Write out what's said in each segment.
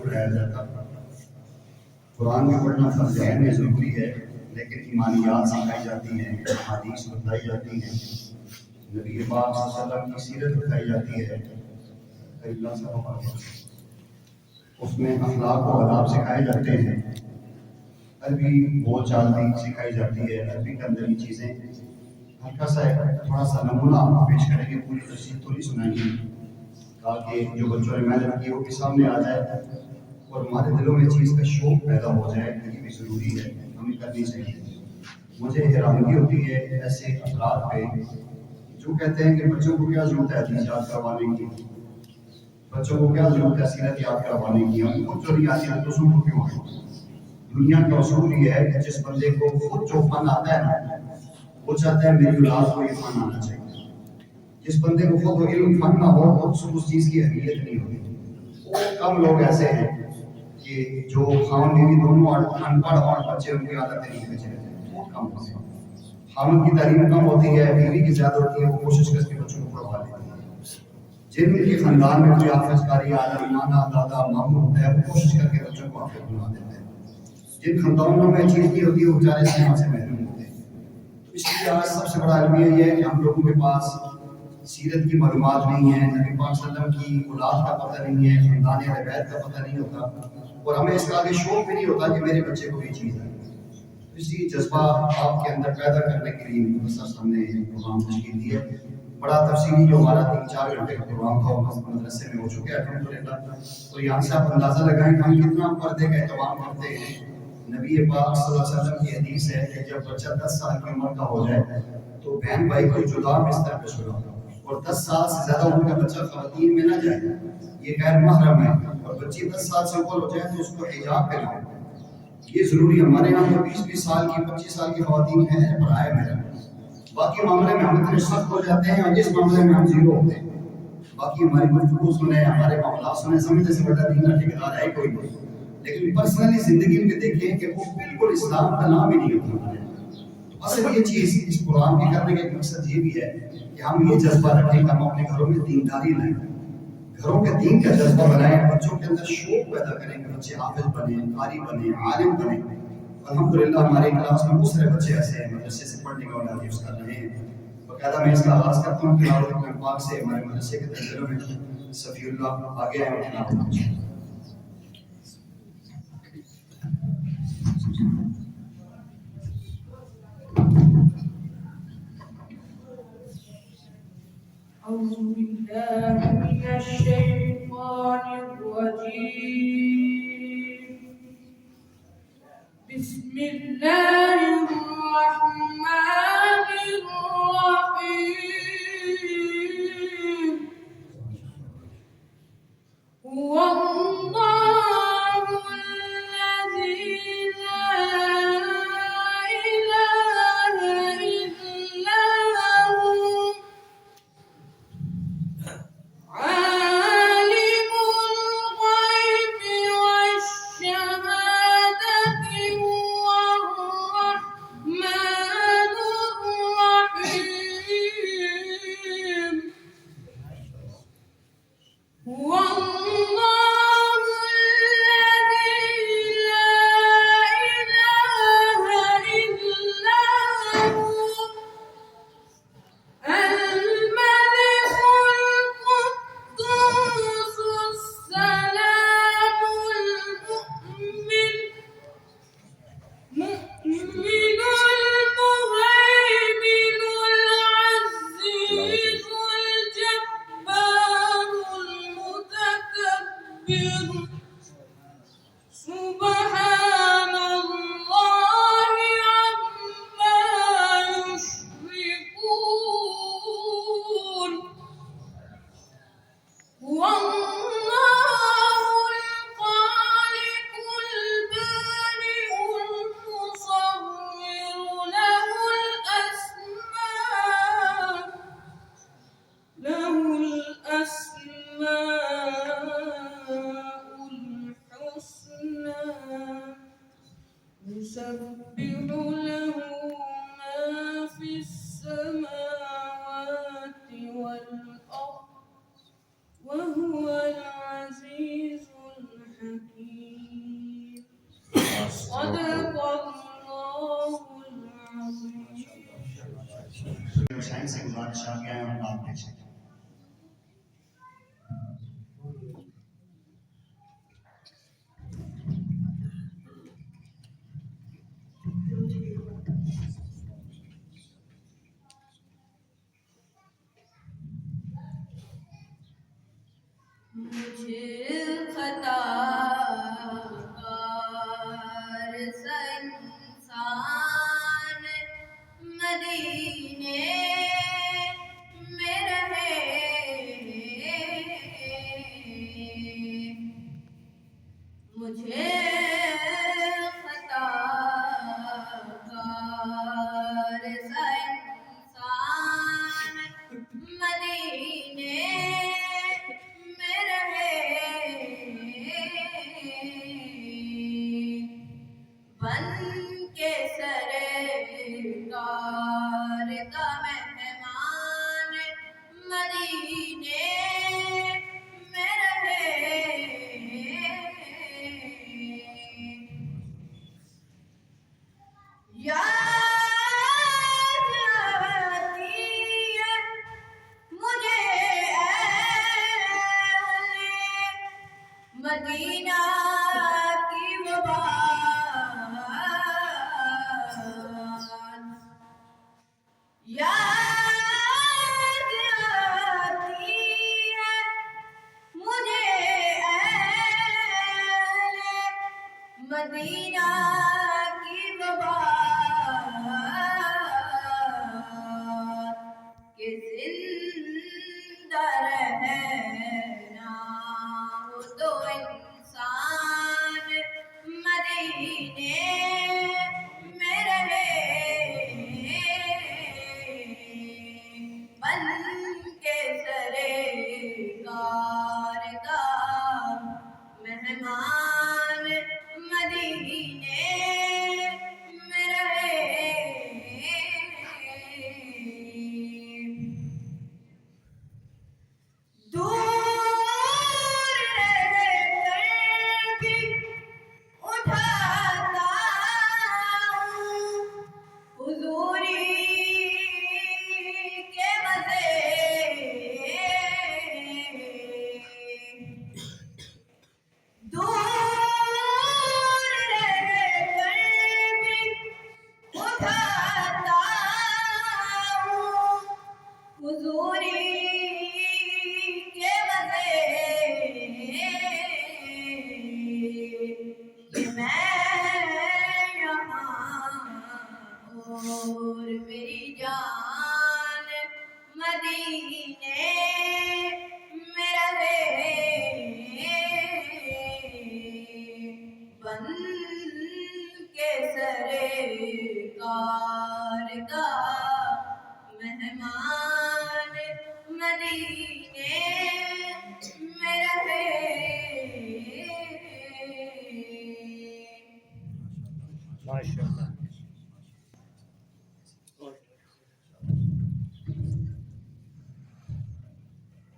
پڑھایا جاتا. قرآن بھی پڑھنا فرض عین میں ضروری ہے، لیکن ایمانیات سکھائی جاتی ہیں، احادیث بتائی جاتی ہیں، نبی پاک صلی اللہ علیہ وسلم کی سیرت بتائی جاتی ہے، اس میں اخلاق و آداب سکھائے جاتے ہیں، عربی بول چال بھی سکھائی جاتی ہے. عربی کے اندر یہ چیزیں ہلکا سا تھوڑا سا نمونہ آپ کو پیش کریں گے، پوری تفصیل تو نہیں سنائیں گے تاکہ جو بچوں نے محنت کی وہ بھی سامنے آ جائے اور ہمارے دلوں میں چیز کا شوق پیدا ہو جائے. یہ بھی ضروری ہے، ہمیں کرنی چاہیے. مجھے حیرانگی ہوتی ہے ایسے افراد پہ جو کہتے ہیں کہ بچوں کو کیا ضرورت ہے حدیث یاد کروانے کی، بچوں کو کیا ضرورت ہے سیرت یاد کروانے کی، ہم خود جو نہیں آتی ہے دوسروں کو کیوں ہے. دنیا کا اصول یہ ہے کہ جس بندے کو خود جو فن آتا ہے نا وہ چاہتا ہے میری اولاد کو یہ فن آنا چاہیے. جس بندے کو خود علم فن نہ ہو اس چیز کی اہمیت نہیں ہوتی. کم لوگ ایسے ہیں کہ جو خاوند بیوی دونوں ان پڑھ اور بچے ان کی عادت طریقے میں چلے جاتے ہیں. بہت کم ہوتے ہیں. خاوند کی تعلیم کم ہوتی ہے، بیوی کی زیادہ ہوتی ہے، وہ کوشش کر کے بچوں کو پڑھوا لیتی ہے. جن کے خاندان میں کوئی حافظ قاری عالم نانا دادا ماموں ہوتا ہے وہ کوشش کر کے بچوں کو حافظ بنا دیتے ہیں. جن خاندانوں میں چیز نہیں ہوتی وہ بیچارے سیما سے محروم ہوتے ہیں. اس لیے آج سب سے بڑا المیہ یہ ہے کہ ہم لوگوں کے پاس سیرت کی معلومات نہیں ہے، نبی پاک صلی اللہ علیہ وسلم کی اولاد کا پتہ نہیں ہے، خاندان اہل بیت کا پتہ نہیں ہوتا، اور ہمیں اس کا آگے شوق بھی نہیں ہوتا کہ میرے بچے کو یہ چیز ہے. اسی جذبہ آپ کے اندر پیدا کرنے کے لیے مدرسہ ہم نے پروگرام تشکیل دیا. بڑا تفصیلی جو ہمارا 3-4 گھنٹے کا پروگرام تھا وہ مدرسے میں ہو چکے ہیں الحمدللہ. تو یہاں سے آپ اندازہ لگائیں کہ ہم کتنا پردے کا اہتمام کرتے ہیں. نبی پاک صلی اللہ علیہ وسلم کی حدیث ہے کہ جب بچہ 10 سال کی عمر کا ہو جائے تو بہن بھائی کو جدا بستر پہ سلاؤ، اور 10 سال سے زیادہ عمر کا بچہ خواتین میں نہ جائے، یہ غیر محرم ہے. اور بچی 10 سال سے اوپر ہو جائے تو اس کو حجاب پہناؤ، یہ ضروری ہے. ہمارے یہاں تو 20 سال کی 25 سال کی خواتین ہیں برائے میرا. باقی معاملے میں ہم اتنے سخت ہو جاتے ہیں اور جس معاملے میں ہم زیرو ہوتے ہیں. باقی ہماری گفتگو سنیں، ہمارے معاملات سنیں، سمجھنے سے بڑا دین کا ٹھیکیدار ہے کوئی نہیں. لیکن پرسنلی زندگی میں دیکھیں کہ وہ بالکل اسلام کا نام ہی نہیں ہوتا. تو اصل یہ چیز اس پروگرام کے کرنے کا ایک مقصد یہ بھی ہے کہ ہم یہ جذبہ رکھیں کہ ہم اپنے گھروں میں دینداری لائیں، گھروں کے دین کا جذبہ بنائیں، بچوں کے اندر شوق پیدا کریں کہ بچے حافظ بنیں، قاری بنیں، عالم بنیں. الحمدللہ ہمارے کلاس میں بہت سارے بچے ایسے ہیں مدرسے سے پڑھنے کا انہیں حفظ کر رہے ہیں. باقاعدہ میں اس کا آغاز کرتا ہوں تلاوت قرآن پاک سے. ہمارے مدرسے کے دلوں میں صفی اللہ آگے ہیں تلاوت. أعوذ بالله من الشيطان الرجيم. بسم الله الرحمن الرحيم. هو الله الذي لا إله إلا هو عالم الغيب والشهادة هو الرحمن الرحيم. هو الله الذي لا إله إلا هو الملك القدوس السلام المؤمن المهيمن العزيز الجبار المتكبر. سبحان الله عما يشركون. هو الله الخالق البارئ المصور له الأسماء الحسنى. يسبح له ما في السماوات والأرض وهو العزيز الحكيم. حكيم صدق الله العظيم. حسین سے گزارش آگے آئے اور نام پیش کریں. مجھے خطا کار انسان مدینے میں رہے، مجھے خطا کار انسان مدینے میں رہے، بن کے سرکار کا مہمان مدینے میں رہے، یاد آتی ہے مجھے اہل مدینہ کی وہ بات، یاد آتی ہے مجھے اہل مدینہ کی وہ بات کہ زندہ رہنا ہو تو انسان مدینے میں رہے، بن کے سرکار کا مہمان مدینے میں رہے، دور رہ کر بھی اٹھاتا ہوں حضوری کے مزے، دور رہ کر بھی اٹھاتا ہوں حضوری کے مزے، کہ میں یہاں اور میری جان مدینے میں رہے، بن کے سرکار کا مہمان مدینے میں رہے. ماشاءاللہ.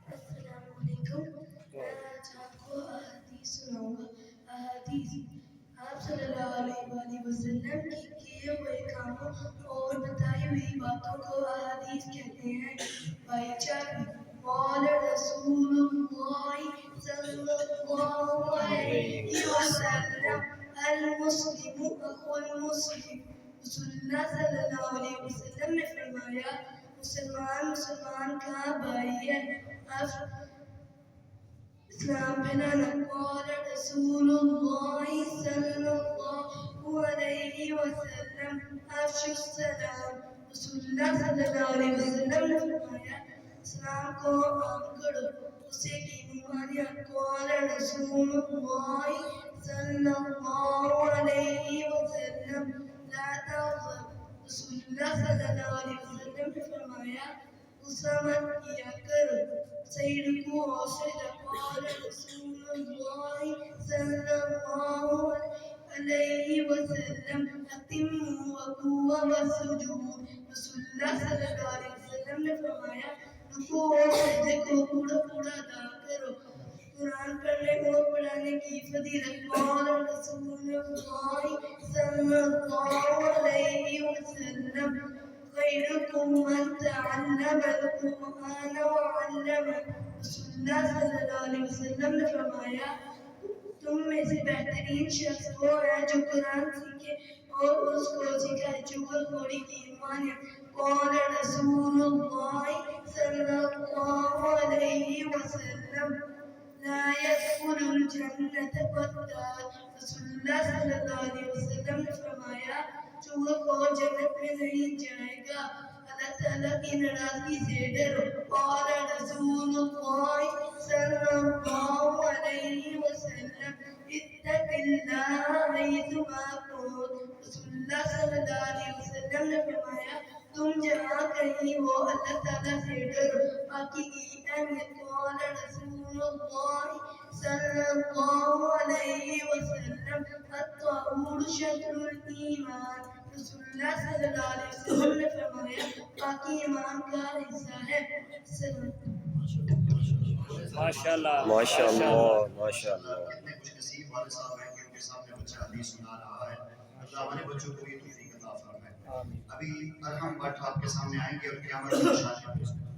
السلام علیکم. میں آج آپ کو احادیث سناؤں گا. احادیث آپ صلی اللہ علیہ وآلہ وسلم کی کیے ہوئے کاموں اور بتائی ہوئی باتوں کو احادیث کہتے ہیں. بائی چارہ قال رسول اللہ صلی اللہ علیہ وسلم المسلم اخو المسلم. رسول اللہ صلی اللہ علیہ وسلم نے فرمایا مسلمان مسلمان کا بھائی ہے. اسلام پھیلانا. قال رسول اللہ صلی اللہ علیہ وسلم افشوا السلام. رسول اللہ صلی اللہ علیہ وسلم نے فرمایا اسلام کو عام کرو، اسے کی بیماریاں. قال رسول اللہ صلی اللہ علیہ وسلم لا تغضب. رسول اللہ صلی اللہ علیہ وسلم نے فرمایا غصہ مت کیا کرو. صحیح رکوع اور سجدہ. قال رسول اللہ صلی اللہ علیہ وسلم اتموا الرکوع والسجود. رسول اللہ صلی اللہ علیہ وسلم نے فرمایا رکوع اور سجدے کو پورا پورا ادا کرو. قرآن پڑھنے اور پڑھانے کی فضیلت قال رسول اللہ صلی اللہ علیہ وسلم خیرکم من تعلم القرآن وعلمہ. رسول اللہ صلی اللہ علیہ وسلم نے فرمایا تم میں سے بہترین شخص وہ ہے جو قرآن سیکھے اور اس کو سکھائے. چغل خوری کی ایمان ہے. قال رسول اللہ صلی اللہ علیہ وسلم لا يدخل الجنة قطار. رسول اللہ صلی اللہ علیہ وسلم نے فرمایا چغل خور جنت میں نہیں جائے گا. اللہ تعالیٰ کی ناراضگی سے ڈرو. قال رسول اللہ صلی اللہ علیہ وسلم اتق اللہ حیثما کنت. رسول اللہ صلی اللہ علیہ وسلم نے فرمایا تم جہاں کہیں ہو اللہ تعالیٰ سے ڈرو. باقی کی اہمیت. قال رسول اللہ صلی اللہ علیہ وسلم الطہور شطر الایمان. رسول اللہ صلی اللہ علیہ وسلم نے فرمایا باقی ایمان کا حصہ ہے. ماشاء اللہ ماشاء اللہ ماشاء اللہ. کتنے خوش نصیب والے صاحب ہیں کہ ان کے سامنے بچہ حدیث سنا رہا ہے. اللہ ہمارے بچوں کو بھی توفیق عطا فرمائے. آمین. ابھی ارحم بٹ آپ کے سامنے آئیں گے اور قیامت کی نشانیاں پیش کریں گے.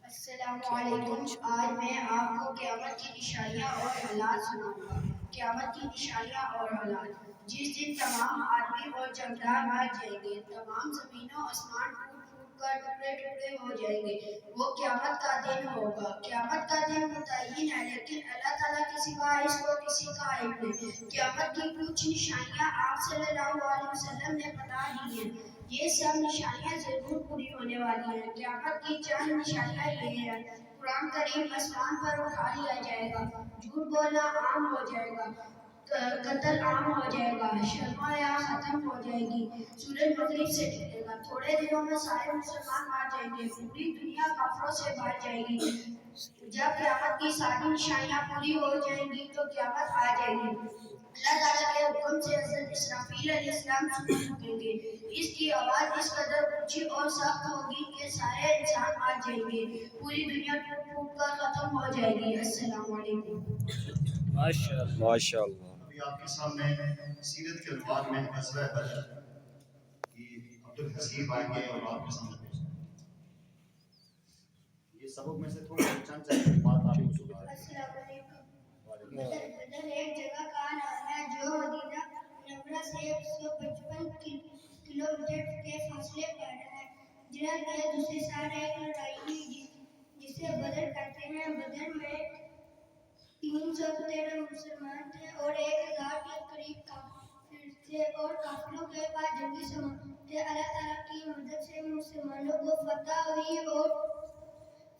السلام علیکم. آج میں آپ کو قیامت کی نشانیاں اور حالات سناؤں گا. قیامت کی نشانیاں اور حالات. جس دن تمام آدمی اور جاندار مر جائیں گے. تمام زمین و آسمان ٹوٹ ٹوٹ کر ٹکڑے ٹکڑے ہو جائیں گے. وہ قیامت کا دن ہوگا. قیامت کا دن متعین ہے لیکن اللہ تعالیٰ کے سوا اس کو کسی کا علم نہیں. قیامت کی کچھ نشانیاں آپ صلی اللہ علیہ وسلم نے بتا دی ہیں. یہ سب نشانیاں ضرور پوری ہونے والی ہیں. قیامت کی چند نشانیاں یہ ہیں. قرآن کریم آسمان پر اٹھا لیا جائے گا. جھوٹ بولنا عام ہو جائے گا. قتل عام ہو جائے گا. شرم حیا ختم ہو جائے گی. سورج مغرب سے نکلے گا. تھوڑے دنوں میں سارے مسلمان مر جائیں گے. پوری دنیا کافروں سے بھر جائے گی. جب قیامت کی ساری نشانیاں پوری ہو جائیں گی تو قیامت آ جائے گی. اللہ تعالیٰ کے حکم سے حضرت اسرافیل علیہ السلام سور پھونکیں گے. اس کی آواز اس قدر اونچی اور سخت ہوگی کہ سارے انسان آ جائیں گے. پوری دنیا ٹوٹ ٹوٹ کر ختم ہو جائے گی. السلام علیکم. ماشاء اللہ. ماشاء اللہ. ابھی آپ کے سامنے سیرت کے عنوان میں غزوہ بدر کی عبدالحسیب آئیں گے اور آپ کے سامنے پیش کریں گے. یہ سبق میں سے تھوڑا چند بات آپ کو سنا رہے ہیں. السلام علیکم. بدر ایک جگہ کا نام ہے جو مدینہ منورہ سے 155 کلومیٹر کے فاصلے پر ہے. جنگ کے دوسرے سال ایک لڑائی ہوئی جسے بدر کہتے ہیں. بدر میں 313 مسلمان تھے اور 1000 کے قریب کافر تھے اور کافروں کے پاس جنگی سامان تھے. اللہ تعالیٰ کی مدد سے مسلمانوں کو فتح ہوئی اور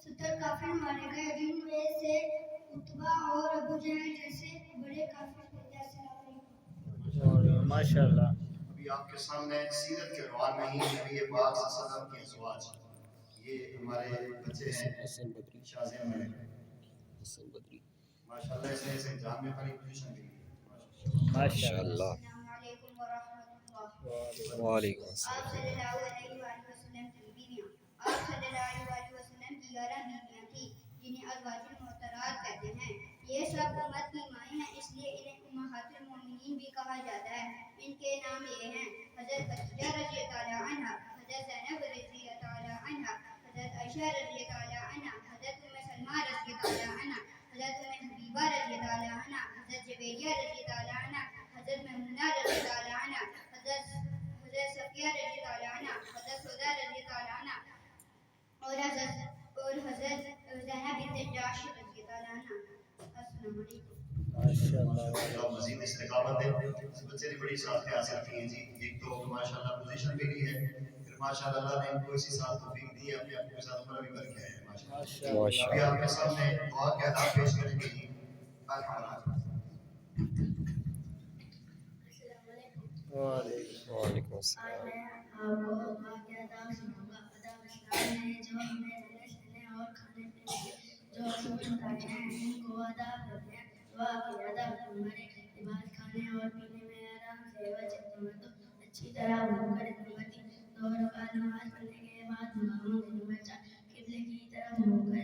70 کافر مارے گئے جن میں سے عتبہ اور ابو جہل جیسے بڑے کافر تھے. ماشاء اللہ. ابھی آپ کے سامنے سیرت کے عنوان میں ہی نبی پاک صلی اللہ علیہ وسلم کے ازواج. یہ ہمارے بچے ہیں شازم میں ماشاءاللہ ایسے ایگزام میں پہلی پوزیشن ملی ہے. ماشاء اللہ. السلام علیکم ورحمۃ اللہ. وعلیکم آپ السلام. صلی اللہ علیہ وآلہ وسلم کی بیویاں. آپ صلی اللہ علیہ وآلہ وسلم کی 11 بیویاں تھیں جنہیں ازواج المطہرات کہتے ہیں. یہ سب امت کی مائیں ہیں اس لیے انہیں امہات المومنین بھی کہا جاتا ہے. ان کے نام یہ ہیں حضرت خدیجہ رضی اللہ عنہا, حضرت زینب رضی اللہ عنہا, حضرت عائشہ رضی اللہ عنہا, حضرت ام سلمہ رضی اللہ عنہا, حضرت ام حبیبہ رضی اللہ عنہا, حضرت جویریہ رضی اللہ عنہا, حضرت میمونہ رضی اللہ عنہا, حضرت صفیہ رضی اللہ عنہا, حضرت سودا رضی اللہ عنہا اور حضرت زینب بنت جحش رضی اللہ عنہا. السلام علیکم. ماشاء اللہ. اللہ مزید استقامت دے. اس بچے نے بڑی ساتھ حاصل کی ہیں جی. ایک تو ماشاءاللہ پوزیشن بھی لی ہے, پھر ماشاءاللہ اللہ نے ان کو اسی سال توفیق دی ہے اپنے آپ کے ساتھ عمرہ بھی کر کے آئے ہیں ماشاءاللہ. ماشاء ابھی اللہ. آپ کے سامنے دعا کے آداب پیش کریں گے جی. الحمدللہ. السلام علیکم. وعلیکم آج السلام. میں آپ کو دعا کے آداب سناؤں گا. آداب اسلام میں جو ہمیں رہنے سہنے اور کھانے پینے کے جو اصول بتانے ہیں ان کو آداب رکھنے ہیں. دعا کے آداب ہمارے لباس کھانے اور پینے میں آرام سے وجہ مردوں اچھی طرح ہو کر نمتی 2 رکعت نماز پڑھنے کے بعد دعاؤں میں نمبر 4 قبلے کی طرف ہو کر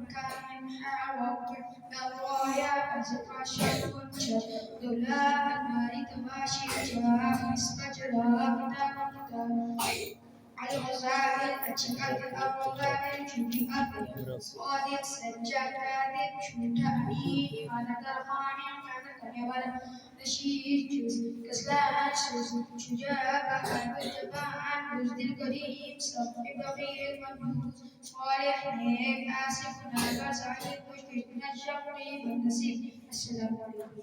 مكان وقت دوايا أزقى شرق دولاب الماري تماشي جاء استجلا كتاب الغزال أجمل الأرض جودي أبي صادق سجاد كاذب شوتا أمين أنا درخان أنا كنيوال نشيد جوز كسلان سوز شجاع أحب الجبان بزد الكريم صف بخيل منبوذ صالح نيك آسف نابا سعيد مشكش من الشر والنسيب السلام عليكم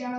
4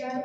4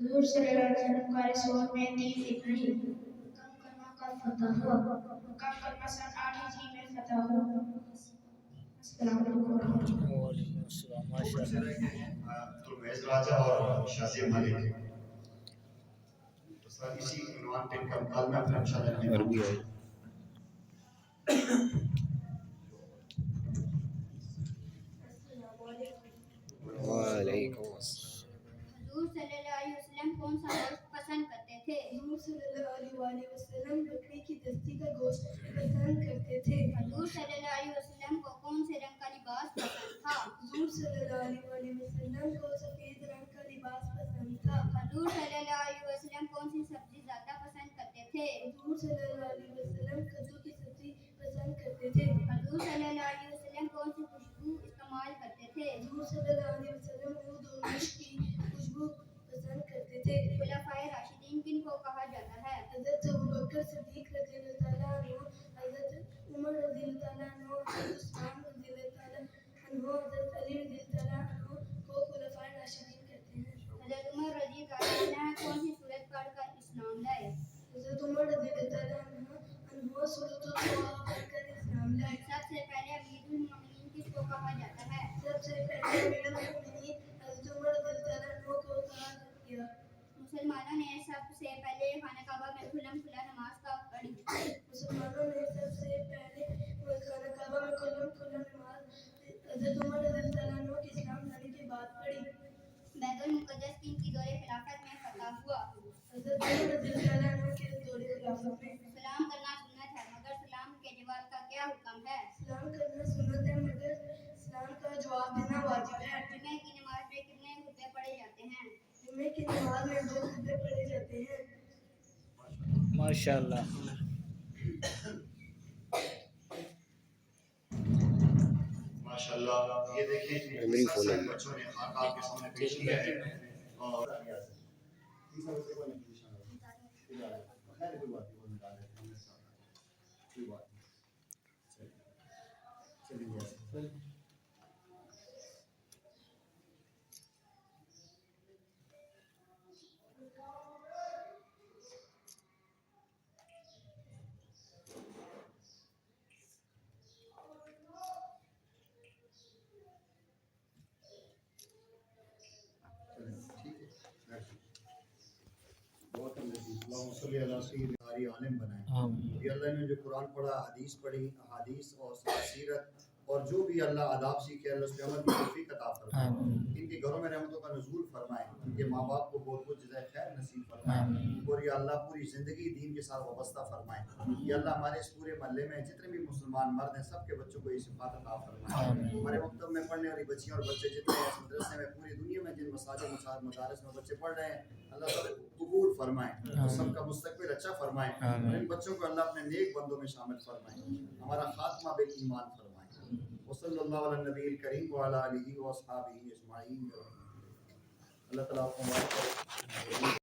حضور صلی اللہ علیہ وسلم کا رسول میں 3 دن نہیں کم کلمہ کا فتح ہوا کم کلمہ سن 8 ہجری میں فتح ہوا السلام علیکم ورحمۃ اللہ وعلیکم السلام ماشاء سے اللہ. رہے ہیں ترمیز راجہ اور شازیہ ملک. تو سر اسی عنوان پہ کم کلمہ اپنا انشاءاللہ عربی آئی. وعلیکم السلام. حضور صلی اللہ علیہ وسلم کون سا گوشت پسند کرتے تھے؟ حضور صلی اللہ علیہ وسلم بکری کی دستی کا گوشت پسند کرتے تھے. حضور صلی اللہ علیہ وسلم کو کون سے رنگ کا لباس پسند تھا؟ حضور صلی اللہ علیہ وسلم کو سفید رنگ کا لباس پسند تھا. حضور صلی اللہ علیہ وسلم کون سی سبزی زیادہ پسند کرتے تھے؟ حضور صلی اللہ علیہ وسلم کدو کی سبزی پسند کرتے تھے. حضور صلی اللہ علیہ وسلم کون سی خوشبو استعمال کرتے تھے؟ حضور صلی اللہ علیہ وسلم عود اور مشک کی خوشبو پسند کرتے تھے. خلفائے راشدین کن کو کہا جاتا ہے؟ حضرت ابوبکر صدیق رضی اللہ تعالیٰ عنہ، حضرت عمر رضی اللہ تعالیٰ عنہ، حضرت عثمان رضی اللہ تعالیٰ عنہ، حضرت علی رضی اللہ تعالیٰ عنہ کو خلفائے راشدین کہتے ہیں. حضرت عمر رضی اللہ عنہ کون سی سورت پڑھ کر اسلام لائے؟ حضرت عمر رضی اللہ تعالیٰ عنہ سورۃ الطہ پڑھ کر اسلام لائے. سب سے پہلے امیر المومنین کس کو کہا جاتا ہے؟ سب سے پہلے امیر المومنین حضرت عمر رضی اللہ تعالیٰ عنہ کو کہا گیا. مسلمانوں نے سب سے پہلے خانہ کعبہ میں کھلم کھلا نماز کا پڑھی. مسلمانوں نے سب سے پہلے خانہ کعبہ میں کھلم کھلا نماز حضرت عمر رضی اللہ تعالیٰ عنہ کے اسلام لانے کے بعد پڑھی. بیت المقدس کن کی دور خلافت میں فتح ہوا؟ حضرت عمر رضی اللہ تعالیٰ عنہ کے دور خلافت میں. سلام کرنا سنت ہے مگر سلام کے جواب کا کیا حکم ہے؟ سلام کرنا سنت ہے مگر سلام کا جواب دینا واجب ہے. جمعہ کی نماز میں کتنے خطبے پڑھے جاتے ہیں؟ جمعے کی نماز میں 2 خطبے پڑھے جاتے ہیں. ماشاء اللہ. ماشاءاللہ. یہ دیکھیں میری سب فون ہے. سے بچوں نے خاک آپ کے سامنے پیش کیا ہے اور عالم بنائے. یہ اللہ نے جو قرآن پڑھا، حدیث پڑھی، احادیث اور سیرت اور جو بھی اللہ آداب سیکھے اللہ اس پہ عمل کی توفیق عطا فرمائے. ان کے گھروں میں رحمتوں کا نزول فرمائے. ان کے ماں باپ کو بہت بہت جزائے خیر نصیب فرمائے. اور یہ اللہ پوری زندگی دین کے ساتھ وابستہ فرمائے. یہ اللہ ہمارے اس پورے محلے میں جتنے بھی مسلمان مرد ہیں سب کے بچوں کو یہ صفات عطا فرمائے. ہمارے مکتب میں پڑھنے والی بچیاں اور بچے جتنے ہیں اس مدرسے میں پوری دنیا میں جن مساجد مدارس میں بچے پڑھ رہے ہیں اللہ سب قبول فرمائے اور سب کا مستقبل اچھا فرمائے. ان بچوں کو اللہ اپنے نیک بندوں میں شامل فرمائے. ہمارا خاتمہ بالایمان فرمائے. وصلی اللہ علی النبی الکریم وعلی آلہ واصحابہ اجمعین. اللہ تعالیٰ آپ کو مبارک کرے.